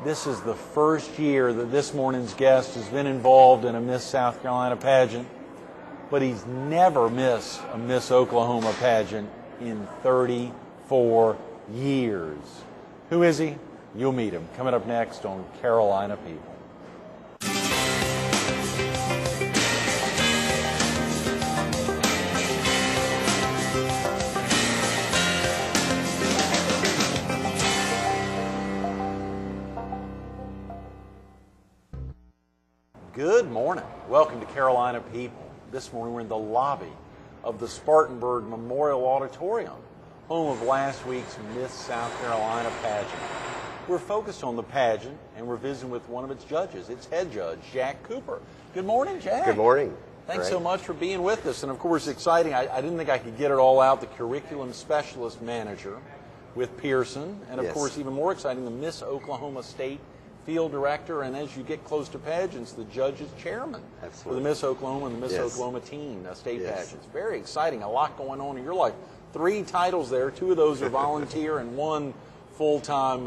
This is the first year that this morning's guest has been involved in a Miss South Carolina pageant, but he's never missed a Miss Oklahoma pageant in 34 years. Who is he? You'll meet him coming up next on Carolina People. Good morning. Welcome to Carolina People. This morning we're in the lobby of the Spartanburg Memorial Auditorium, home of last week's Miss South Carolina pageant. We're focused on the pageant and we're visiting with one of its judges, its head judge, Jack Cooper. Good morning, Jack. Good morning. Thanks so much for being with us. And of course, exciting. I didn't think I could get it all out. The curriculum specialist manager with Pearson. And of course, even more exciting, the Miss Oklahoma State field director, and as you get close to pageants, the judge's chairman for the Miss Oklahoma and the Miss Oklahoma Teen state pageants. Very exciting, a lot going on in your life. 3 titles there, 2 of those are volunteer and 1 full-time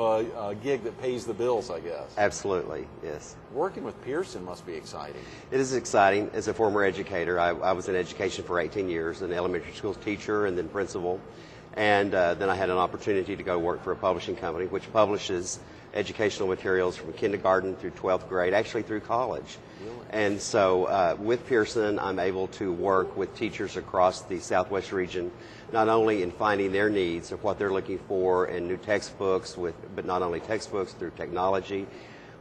gig that pays the bills, I guess. Absolutely, yes. Working with Pearson must be exciting. It is exciting. As a former educator, I was in education for 18 years, an elementary school teacher and then principal, and then I had an opportunity to go work for a publishing company which publishes educational materials from kindergarten through 12th grade, actually through college. Really? And so with Pearson, I'm able to work with teachers across the Southwest region, not only in finding their needs of what they're looking for in new textbooks, but not only textbooks through technology,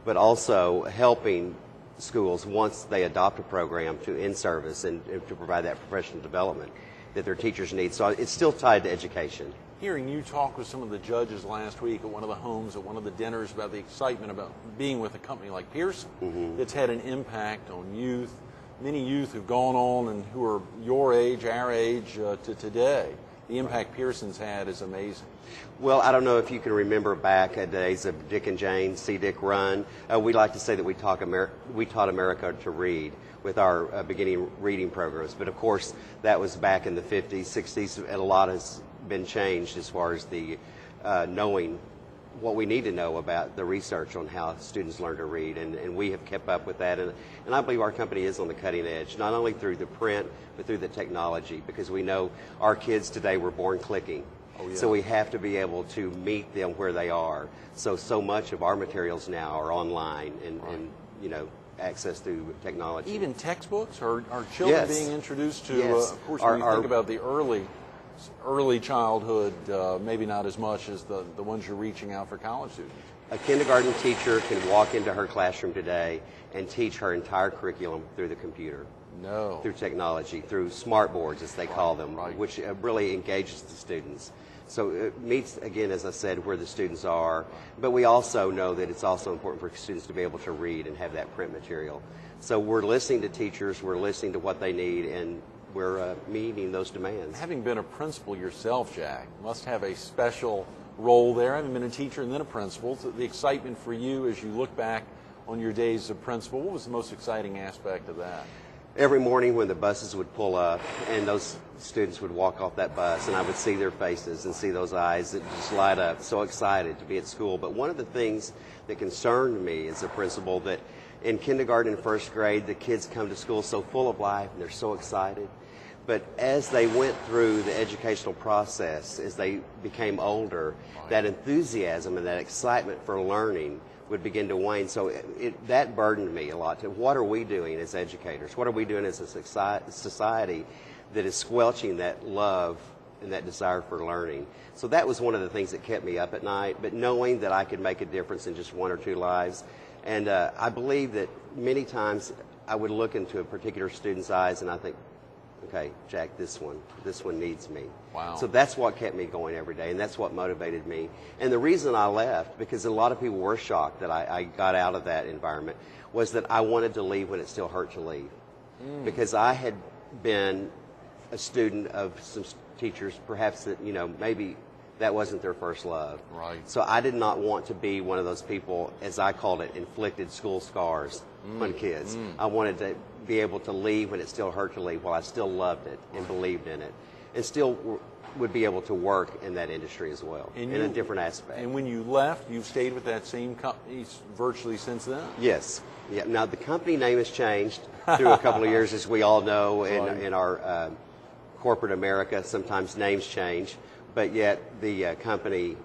but also helping schools, once they adopt a program, to in-service and to provide that professional development that their teachers need. So it's still tied to education. Hearing you talk with some of the judges last week at one of the homes, at one of the dinners, about the excitement about being with a company like Pearson that's had an impact on youth, many youth who've gone on and who are your age, our age, to today. The impact Pearson's had is amazing. Well, I don't know if you can remember back at days of Dick and Jane, See Dick Run. We like to say that we taught America to read with our beginning reading programs. But of course, that was back in the 50s, 60s, and a lot has been changed as far as the knowing what we need to know about the research on how students learn to read, and we have kept up with that, and I believe our company is on the cutting edge, not only through the print but through the technology, because we know our kids today were born clicking. So we have to be able to meet them where they are. So much of our materials now are online and you know, access through technology. Even textbooks, are children being introduced to, of course, when you think about the early childhood, maybe not as much as the ones you're reaching out for college students. A kindergarten teacher can walk into her classroom today and teach her entire curriculum through the computer. No. Through technology, through smart boards, as they call them, which really engages the students. So it meets, again, as I said, where the students are, but we also know that it's also important for students to be able to read and have that print material. So we're listening to teachers, we're listening to what they need, and we're meeting those demands. Having been a principal yourself, Jack, must have a special role there. Having been a teacher and then a principal, so the excitement for you as you look back on your days of principal, what was the most exciting aspect of that? Every morning when the buses would pull up and those students would walk off that bus, and I would see their faces and see those eyes that just light up, so excited to be at school. But one of the things that concerned me as a principal, that in kindergarten and first grade, the kids come to school so full of life and they're so excited. But as they went through the educational process, as they became older, that enthusiasm and that excitement for learning would begin to wane. So that burdened me a lot. What are we doing as educators? What are we doing as a society that is squelching that love and that desire for learning? So that was one of the things that kept me up at night, but knowing that I could make a difference in just 1 or 2 lives. And I believe that many times I would look into a particular student's eyes and I think, okay, Jack, this one needs me. Wow. So that's what kept me going every day, and that's what motivated me. And the reason I left, because a lot of people were shocked that I got out of that environment, was that I wanted to leave when it still hurt to leave. Because I had been a student of some teachers, perhaps that, you know, maybe that wasn't their first love. Right. So I did not want to be one of those people, as I called it, inflicted school scars on kids. I wanted to be able to leave when it still hurt to leave, while I still loved it and believed in it, and still would be able to work in that industry as well, in a different aspect. And when you left, you've stayed with that same company virtually since then? Yes. Yeah. Now, the company name has changed through a couple of years, as we all know, in our corporate America, sometimes names change, but yet the company,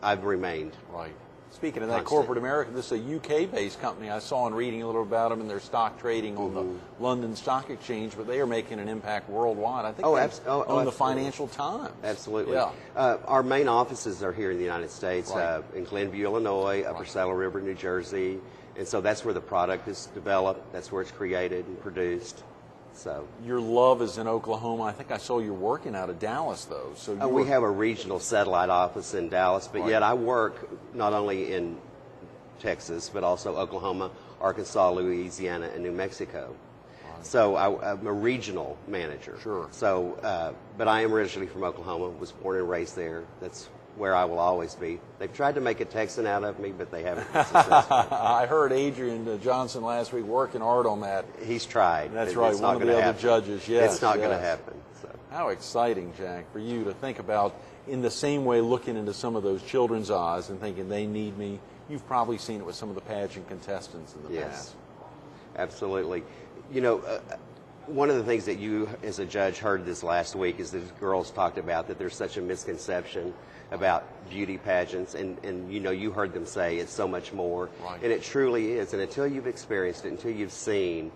I've remained. Right. Speaking of that corporate America, this is a UK-based company. I saw in reading a little about them, and their stock trading on the London Stock Exchange, but they are making an impact worldwide. I think they own the Financial Times. Absolutely. Yeah. Our main offices are here in the United States, in Glenview, Illinois, Upper Saddle River, New Jersey, and so that's where the product is developed. That's where it's created and produced. So your love is in Oklahoma. I think I saw you're working out of Dallas, though. So we have a regional satellite office in Dallas, but yet I work not only in Texas, but also Oklahoma, Arkansas, Louisiana, and New Mexico. So I'm a regional manager. Sure. So, but I am originally from Oklahoma. Was born and raised there. That's where I will always be. They've tried to make a Texan out of me, but they haven't been successful. I heard Adrian Johnson last week working hard on that. He's tried. That's right, one of the other judges. Yes, it's not going to happen. So. How exciting, Jack, for you to think about in the same way looking into some of those children's eyes and thinking they need me. You've probably seen it with some of the pageant contestants in the past. Absolutely. You know, one of the things that you as a judge heard this last week is that girls talked about that there's such a misconception about beauty pageants, and you know, you heard them say it's so much more, and it truly is. And until you've experienced it, until you've seen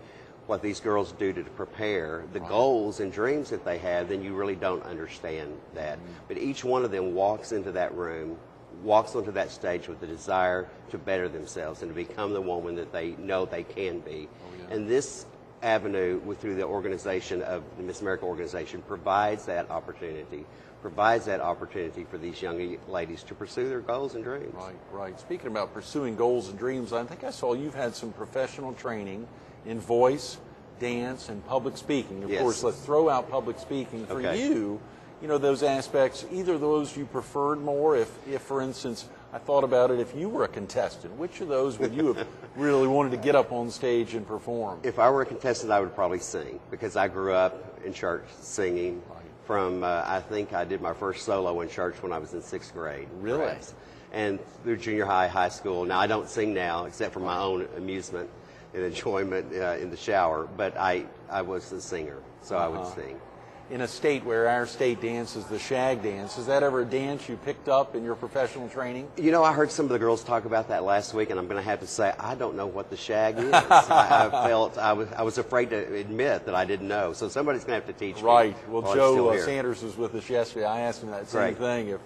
what these girls do to prepare, the goals and dreams that they have, then you really don't understand that. But each one of them walks into that room, walks onto that stage with the desire to better themselves and to become the woman that they know they can be. And this avenue through the organization of the Miss America organization provides that opportunity for these young ladies to pursue their goals and dreams. Right. Speaking about pursuing goals and dreams, I think I saw you've had some professional training in voice, dance, and public speaking. Of course, let's throw out public speaking. For you, you know, those aspects, either of those you preferred more? If, for instance, I thought about it, if you were a contestant, which of those would you have really wanted to get up on stage and perform? If I were a contestant, I would probably sing, because I grew up in church singing. From, I think I did my first solo in church when I was in 6th grade. Really? Perhaps. And through junior high, high school. Now, I don't sing now, except for my own amusement and enjoyment in the shower, but I was a singer, so I would sing. In a state where our state dance is the shag dance, is that ever a dance you picked up in your professional training? You know, I heard some of the girls talk about that last week, and I'm going to have to say I don't know what the shag is. I was afraid to admit that I didn't know, so somebody's going to have to teach me. Right. Well, Joe Sanders was with us yesterday. I asked him that same thing, if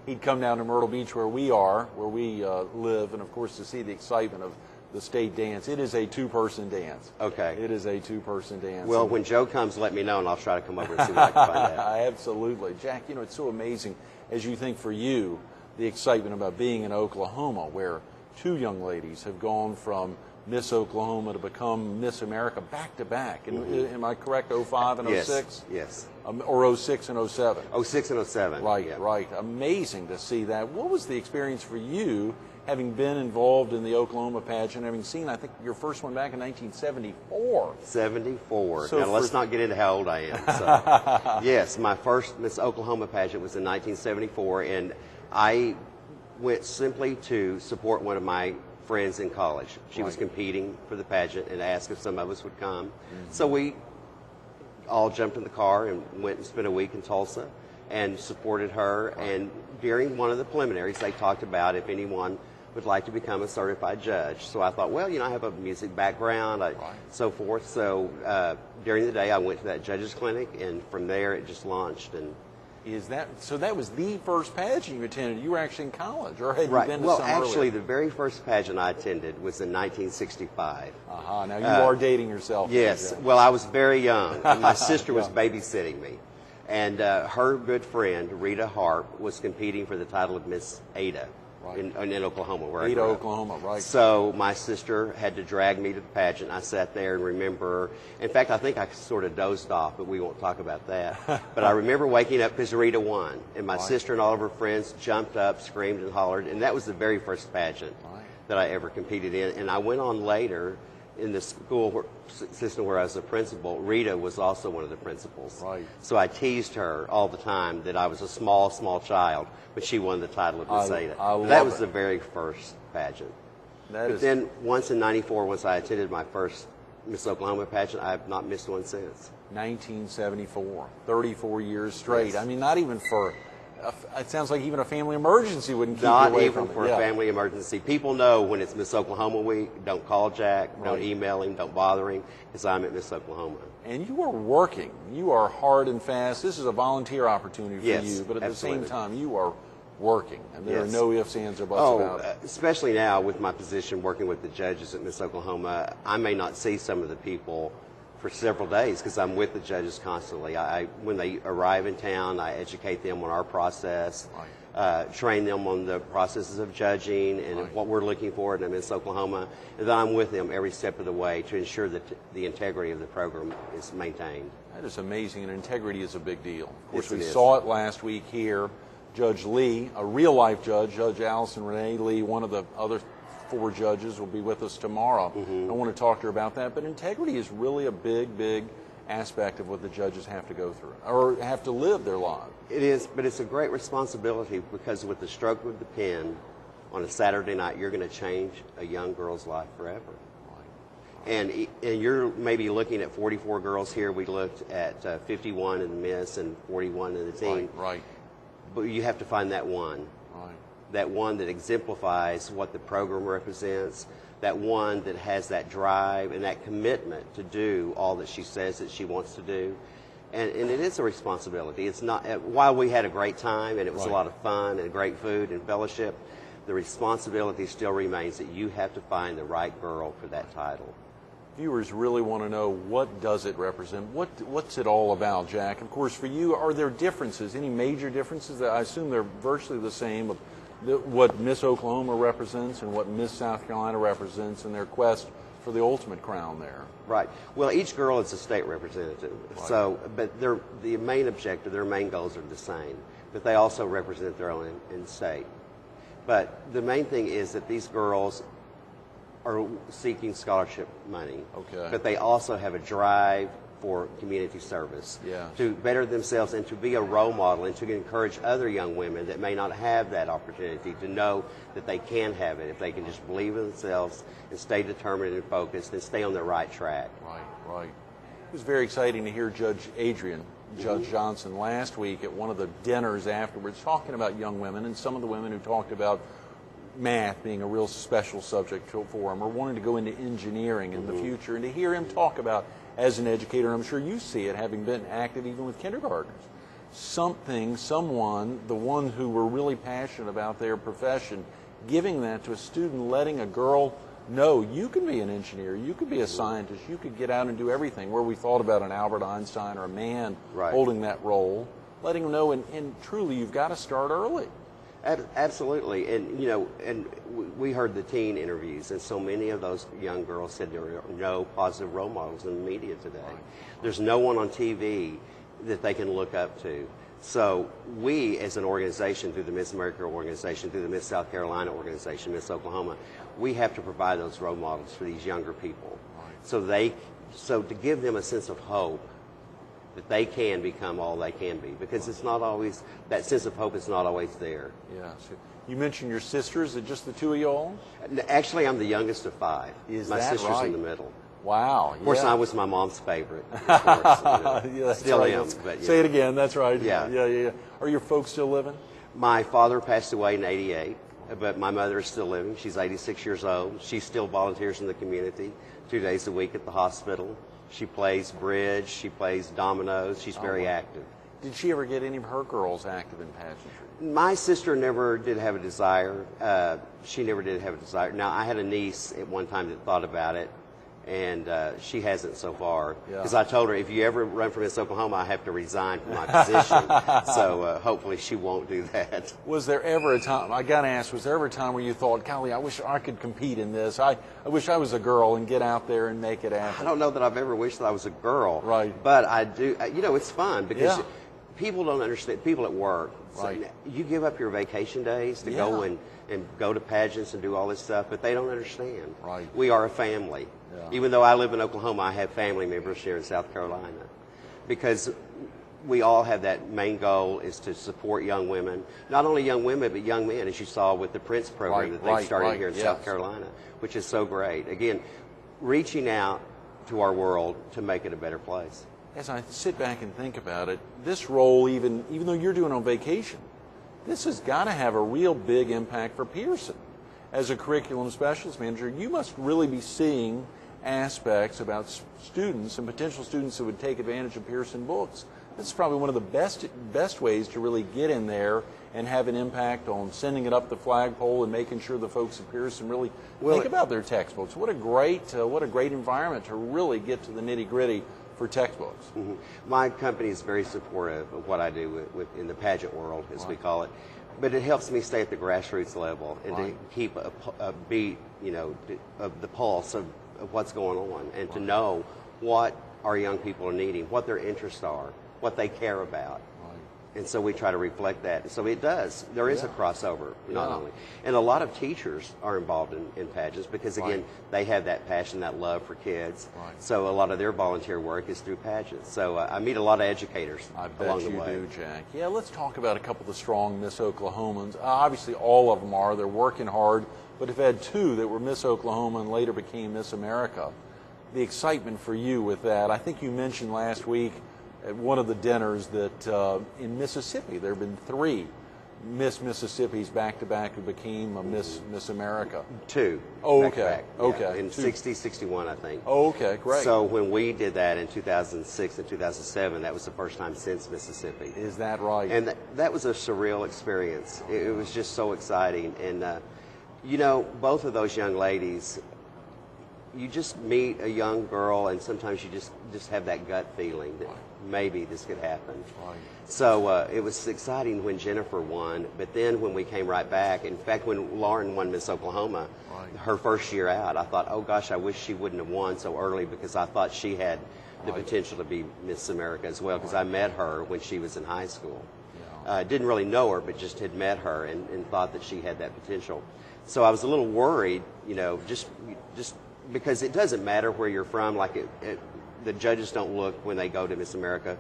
he'd come down to Myrtle Beach where we live, and of course to see the excitement of the state dance. It is a two-person dance. Okay. It is a two-person dance. Well, when Joe comes, let me know, and I'll try to come over and see what I can find out. Absolutely. Jack, you know, it's so amazing as you think for you, the excitement about being in Oklahoma, where two young ladies have gone from Miss Oklahoma to become Miss America back-to-back. Am I correct, 05 and 06? Yes. Or 06 and 07? 06 and 07. Right. Amazing to see that. What was the experience for you, having been involved in the Oklahoma pageant, having seen, I think, your first one back in 1974. 74. So now, let's not get into how old I am. So. Yes, my first Miss Oklahoma pageant was in 1974, and I went simply to support one of my friends in college. She was competing for the pageant and asked if some of us would come. So we all jumped in the car and went and spent a week in Tulsa and supported her. And during one of the preliminaries, they talked about if anyone would like to become a certified judge. So I thought, well, you know, I have a music background, so forth. So during the day, I went to that judge's clinic, and from there, it just launched. And so that was the first pageant you attended? You were actually in college, or had you been to well, some actually, earlier? the very first pageant I attended was in 1965. Now you are dating yourself. Yes. Well, I was very young. My sister was babysitting me. And her good friend, Rita Harp, was competing for the title of Miss Ada in Oklahoma, where I grew up. Oklahoma, right. So my sister had to drag me to the pageant. I sat there and remember, in fact, I think I sort of dozed off, but we won't talk about that. But I remember waking up because Rita won, and my sister and all of her friends jumped up, screamed, and hollered, and that was the very first pageant that I ever competed in. And I went on later in the school system where I was a principal, Rita was also one of the principals. Right. So I teased her all the time that I was a small child, but she won the title of Miss Ada. That was the very first pageant. Then once in '94, once I attended my first Miss Oklahoma pageant, I have not missed one since. 1974, 34 years straight. Yes. I mean, not even for, it sounds like even a family emergency wouldn't keep you away from it. Not even for a family emergency. People know when it's Miss Oklahoma week, don't call Jack, don't email him, don't bother him, because I'm at Miss Oklahoma. And you are working. You are hard and fast. This is a volunteer opportunity for you, but at the same time, you are working, and there are no ifs, ands, or buts about it. Especially now with my position working with the judges at Miss Oklahoma, I may not see some of the people for several days because I'm with the judges constantly. When they arrive in town, I educate them on our process, train them on the processes of judging and what we're looking for in Miss Oklahoma, and then I'm with them every step of the way to ensure that the integrity of the program is maintained. That is amazing, and integrity is a big deal. Of course, Yes, we saw it last week here. Judge Lee, a real-life judge, Judge Allison Renee Lee, one of the other 4 judges, will be with us tomorrow. I want to talk to her about that. But integrity is really a big, big aspect of what the judges have to go through or have to live their lives. It is, but it's a great responsibility because with the stroke of the pen on a Saturday night, you're going to change a young girl's life forever. And you're maybe looking at 44 girls here. We looked at 51 in the Miss and 41 in the teen. Right. But you have to find that one. That one that exemplifies what the program represents, that one that has that drive and that commitment to do all that she says that she wants to do. And it is a responsibility. It's not, while we had a great time and it was a lot of fun and great food and fellowship, the responsibility still remains that you have to find the right girl for that title. Viewers really want to know, what does it represent? What's it all about, Jack? Of course, for you, are there differences, any major differences? That I assume they're virtually the same of what Miss Oklahoma represents and what Miss South Carolina represents in their quest for the ultimate crown there. Right. Well, each girl is a state representative. So, but the main objective, their main goals are the same, but they also represent their own in state. But the main thing is that these girls are seeking scholarship money, but they also have a drive for community service, to better themselves and to be a role model and to encourage other young women that may not have that opportunity to know that they can have it if they can just believe in themselves and stay determined and focused and stay on the right track. Right. It was very exciting to hear Judge Adrian, Judge Johnson, last week at one of the dinners afterwards talking about young women, and some of the women who talked about math being a real special subject for them or wanting to go into engineering in the future, and to hear him talk about, as an educator, I'm sure you see it, having been active even with kindergartners, someone, the one who were really passionate about their profession, giving that to a student, letting a girl know you can be an engineer, you could be a scientist, you could get out and do everything, where we thought about an Albert Einstein or a man holding that role, letting them know, and truly you've got to start early. Absolutely, and and we heard the teen interviews, and so many of those young girls said there are no positive role models in the media today. There's no one on TV that they can look up to. So we, as an organization, through the Miss America organization, through the Miss South Carolina organization, Miss Oklahoma, we have to provide those role models for these younger people, so to give them a sense of hope that they can become all they can be, because it's not always, that sense of hope is not always there. Yeah. So you mentioned your sister. Is it just the two of y'all? Actually, I'm the youngest of 5. My sister's in the middle. Wow. Of course, I was my mom's favorite. Of course, still am. But, say it again. That's right. Yeah. Are your folks still living? My father passed away in '88, but my mother is still living. She's 86 years old. She still volunteers in the community 2 days a week at the hospital. She plays bridge, she plays dominoes, she's very active. Did she ever get any of her girls active in pageantry? My sister never did have a desire. She never did have a desire. Now, I had a niece at one time that thought about it, and she hasn't so far. Because I told her, if you ever run for Miss Oklahoma, I have to resign from my position. So hopefully she won't do that. Was there ever a time, I got to ask, was there ever a time where you thought, golly, I wish I could compete in this. I wish I was a girl and get out there and make it happen. I don't know that I've ever wished that I was a girl. Right. But I do, it's fun because people don't understand, people at work. So you give up your vacation days to go and and go to pageants and do all this stuff, but they don't understand. Right. We are a family. Yeah. Even though I live in Oklahoma, I have family members here in South Carolina, because we all have that main goal is to support young women, not only young women, but young men, as you saw with the Prince program that they started here in South Carolina, which is so great. Again, reaching out to our world to make it a better place. As I sit back and think about it, this role, even though you're doing it on vacation, this has got to have a real big impact for Pearson. As a curriculum specialist manager, you must really be seeing aspects about students and potential students who would take advantage of Pearson books. This is probably one of the best ways to really get in there and have an impact on sending it up the flagpole and making sure the folks at Pearson really think about their textbooks. What a great environment to really get to the nitty-gritty for textbooks. Mm-hmm. My company is very supportive of what I do in the pageant world, as we call it. But it helps me stay at the grassroots level and to keep a beat, of the pulse of what's going on, and to know what our young people are needing, what their interests are, what they care about. And so we try to reflect that. So it does. There is a crossover, not only. And a lot of teachers are involved in pageants because, again, they have that passion, that love for kids. So a lot of their volunteer work is through pageants. So I meet a lot of educators along the way. I bet you do, Jack. Yeah, let's talk about a couple of the strong Miss Oklahomans. Obviously, all of them are. They're working hard. But if had two that were Miss Oklahoma and later became Miss America, the excitement for you with that, I think you mentioned last week at one of the dinners that in Mississippi there have been 3 Miss Mississippis back-to-back who became a Miss America. 2. Oh, back to okay. back. Okay. In 60, 61, I think. Oh, okay, great. So when we did that in 2006 and 2007, that was the first time since Mississippi. Is that right? And that was a surreal experience. It was just so exciting. And, both of those young ladies, you just meet a young girl and sometimes you just have that gut feeling that maybe this could happen. So it was exciting when Jennifer won, but then when we came right back, in fact, when Lauren won Miss Oklahoma, her first year out, I thought, oh gosh, I wish she wouldn't have won so early, because I thought she had the potential to be Miss America as well, because I met her when she was in high school. Didn't really know her, but just had met her and thought that she had that potential. So I was a little worried, just because it doesn't matter where you're from. Like the judges don't look when they go to Miss America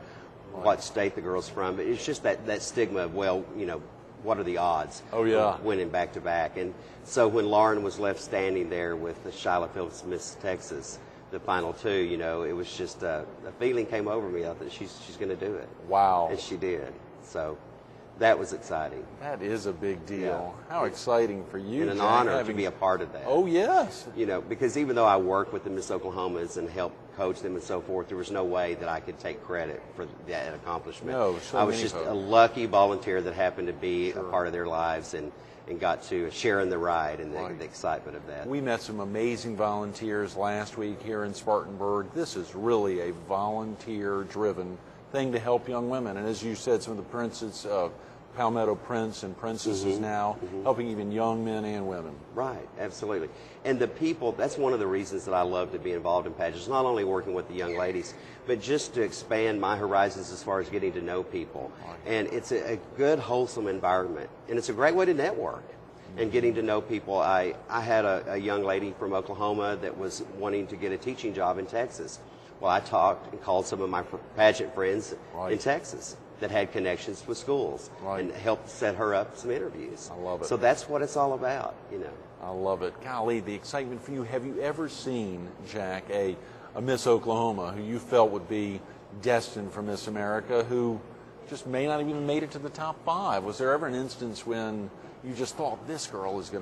what state the girl's from. But it's just that stigma of, what are the odds of winning back-to-back. And so when Lauren was left standing there with the Shyla Phillips Miss Texas, the final 2, it was just a feeling came over me. I thought she's going to do it. Wow. And she did. So that was exciting. That is a big deal. How exciting for you, And an Jack, honor to be a part of that. Oh, yes. Because even though I worked with the Miss Oklahomas and helped coach them and so forth, there was no way that I could take credit for that accomplishment. No, I was just a lucky volunteer that happened to be a part of their lives and got to share in the ride and the excitement of that. We met some amazing volunteers last week here in Spartanburg. This is really a volunteer-driven thing to help young women. And as you said, some of the princes, Palmetto Prince and princesses now, helping even young men and women. Right, absolutely. And the people, that's one of the reasons that I love to be involved in pageants, not only working with the young ladies, but just to expand my horizons as far as getting to know people. And it's a good, wholesome environment. And it's a great way to network and getting to know people. I had a young lady from Oklahoma that was wanting to get a teaching job in Texas. Well, I talked and called some of my pageant friends in Texas that had connections with schools and helped set her up some interviews. I love it. So that's what it's all about, I love it. Golly, the excitement for you. Have you ever seen, Jack, a Miss Oklahoma who you felt would be destined for Miss America who just may not have even made it to the top 5? Was there ever an instance when you just thought this girl is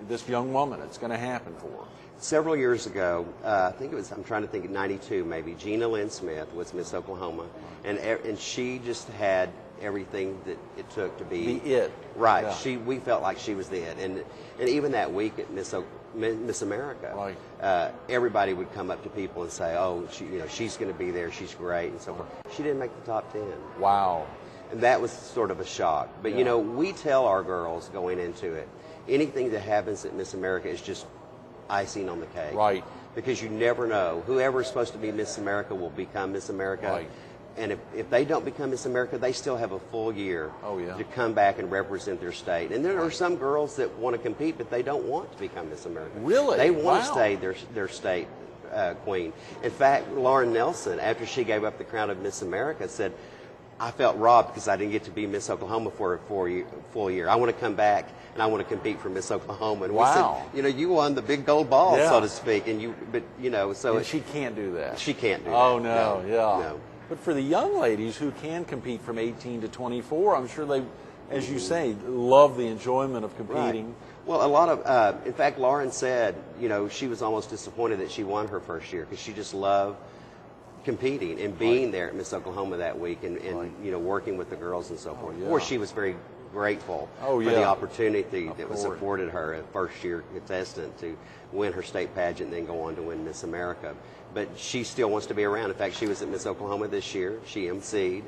this young woman, it's going to happen for her? Several years ago, I think it was, I'm trying to think, 92 maybe, Gina Lynn Smith was Miss Oklahoma, and she just had everything that it took to be it. Right. Yeah. We felt like she was the it, and even that week at Miss America, everybody would come up to people and say, "Oh, she's going to be there. She's great," and so forth. She didn't make the top 10. Wow. And that was sort of a shock. But we tell our girls going into it, anything that happens at Miss America is just icing on the cake. Right. Because you never know. Whoever's supposed to be Miss America will become Miss America. Right. And if they don't become Miss America, they still have a full year to come back and represent their state. And there are some girls that want to compete, but they don't want to become Miss America. Really? They want to stay their state queen. In fact, Lauren Nelson, after she gave up the crown of Miss America, said, I felt robbed because I didn't get to be Miss Oklahoma for a full year. I want to come back and I want to compete for Miss Oklahoma. And we said, you won the big gold ball, so to speak. And and she can't do that. She can't do that. Oh, no. No. But for the young ladies who can compete from 18 to 24, I'm sure they, as you say, love the enjoyment of competing. Right. Well, a lot of, in fact, Lauren said, she was almost disappointed that she won her first year because she just loved competing and being there at Miss Oklahoma that week and working with the girls and so forth. Of course, she was very grateful for the opportunity that was afforded her as first-year contestant to win her state pageant and then go on to win Miss America. But she still wants to be around. In fact, she was at Miss Oklahoma this year. She emceed.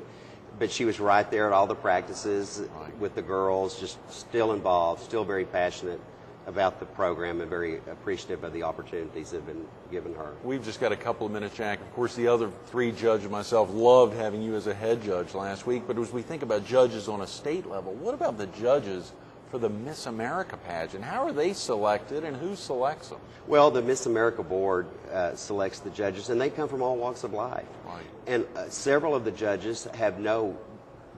But she was right there at all the practices with the girls, just still involved, still very passionate about the program and very appreciative of the opportunities that have been given her. We've just got a couple of minutes, Jack. Of course, the other three judges and myself loved having you as a head judge last week, but as we think about judges on a state level, what about the judges for the Miss America pageant? How are they selected and who selects them? Well, the Miss America board selects the judges, and they come from all walks of life. Right. And several of the judges have no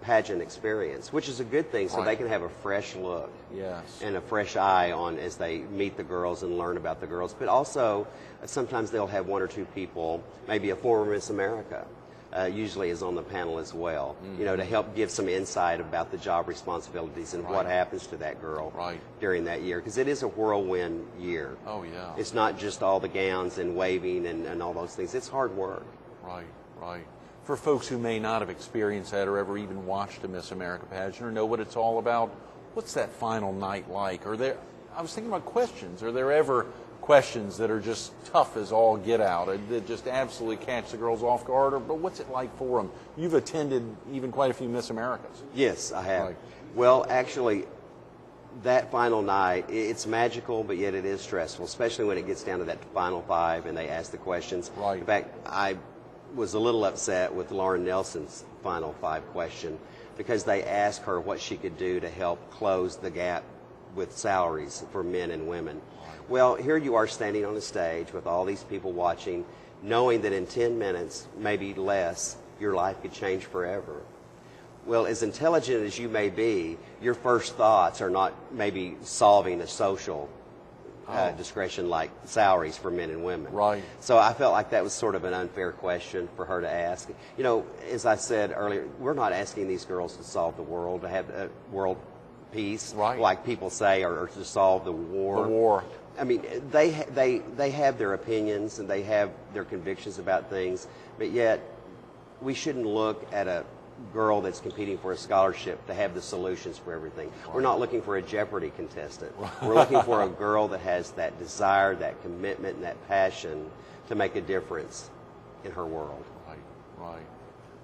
pageant experience, which is a good thing, so they can have a fresh look and a fresh eye on as they meet the girls and learn about the girls. But also, sometimes they'll have one or two people, maybe a former Miss America, usually is on the panel as well, to help give some insight about the job responsibilities and what happens to that girl during that year. Because it is a whirlwind year. Oh, yeah. It's not just all the gowns and waving and all those things. It's hard work. Right. For folks who may not have experienced that or ever even watched a Miss America pageant or know what it's all about, what's that final night like? I was thinking about questions. Are there ever questions that are just tough as all get out, that just absolutely catch the girls off guard? But what's it like for them? You've attended even quite a few Miss Americas. Yes, I have. Well, actually, that final night, it's magical, but yet it is stressful, especially when it gets down to that final five and they ask the questions. Right. In fact, I was a little upset with Lauren Nelson's final five question because they asked her what she could do to help close the gap with salaries for men and women. Well, here you are standing on a stage with all these people watching, knowing that in 10 minutes, maybe less, your life could change forever. Well, as intelligent as you may be, your first thoughts are not maybe solving a social discretion like salaries for men and women. Right. So I felt like that was sort of an unfair question for her to ask. As I said earlier, we're not asking these girls to solve the world, to have a world peace, like people say, or to solve the war. The war. I mean, they have their opinions and they have their convictions about things, but yet we shouldn't look at a girl that's competing for a scholarship to have the solutions for everything. We're not looking for a Jeopardy contestant. We're looking for a girl that has that desire, that commitment, and that passion to make a difference in her world. Right.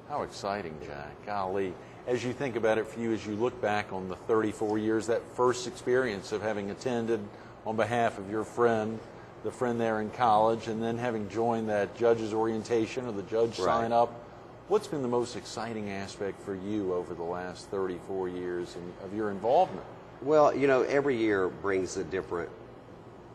How exciting, Jack. Golly. As you think about it for you, as you look back on the 34 years, that first experience of having attended on behalf of your friend, the friend there in college, and then having joined that judge's orientation or the judge sign up, what's been the most exciting aspect for you over the last 34 years of your involvement? Well, every year brings a different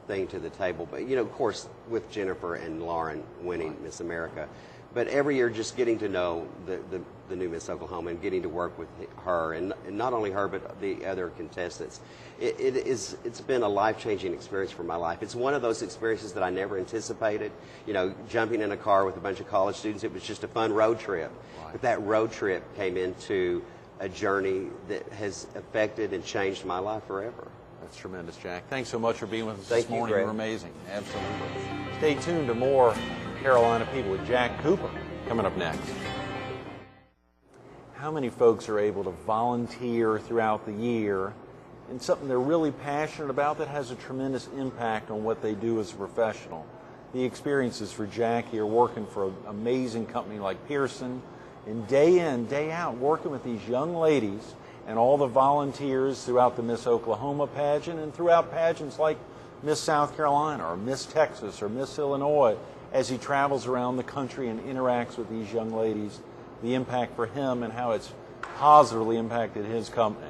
thing to the table. But, of course, with Jennifer and Lauren winning Miss America, but every year just getting to know the new Miss Oklahoma and getting to work with her, and not only her, but the other contestants. It's been a life-changing experience for my life. It's one of those experiences that I never anticipated. Jumping in a car with a bunch of college students, it was just a fun road trip. But that road trip came into a journey that has affected and changed my life forever. That's tremendous, Jack. Thanks so much for being with us Thank this morning. Greg. You're amazing. Absolutely. Stay tuned to more Carolina People with Jack Cooper coming up next. How many folks are able to volunteer throughout the year in something they're really passionate about that has a tremendous impact on what they do as a professional? The experiences for Jack here working for an amazing company like Pearson, and day in, day out, working with these young ladies and all the volunteers throughout the Miss Oklahoma pageant and throughout pageants like Miss South Carolina or Miss Texas or Miss Illinois, as he travels around the country and interacts with these young ladies. the impact for him and how it's positively impacted his company.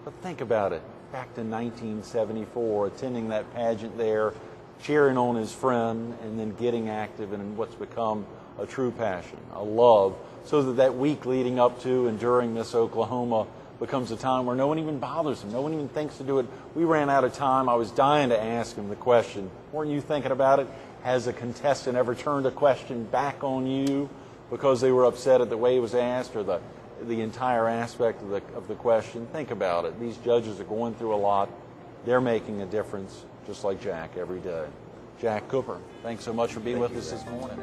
But think about it. Back to 1974, attending that pageant there, cheering on his friend, and then getting active in what's become a true passion, a love, so that week leading up to and during Miss Oklahoma becomes a time where no one even bothers him. No one even thinks to do it. We ran out of time. I was dying to ask him the question. Weren't you thinking about it? Has a contestant ever turned a question back on you because they were upset at the way it was asked or the entire aspect of the question? Think about it. These judges are going through a lot. They're making a difference, just like Jack, every day. Jack Cooper, thanks so much for being with us this morning.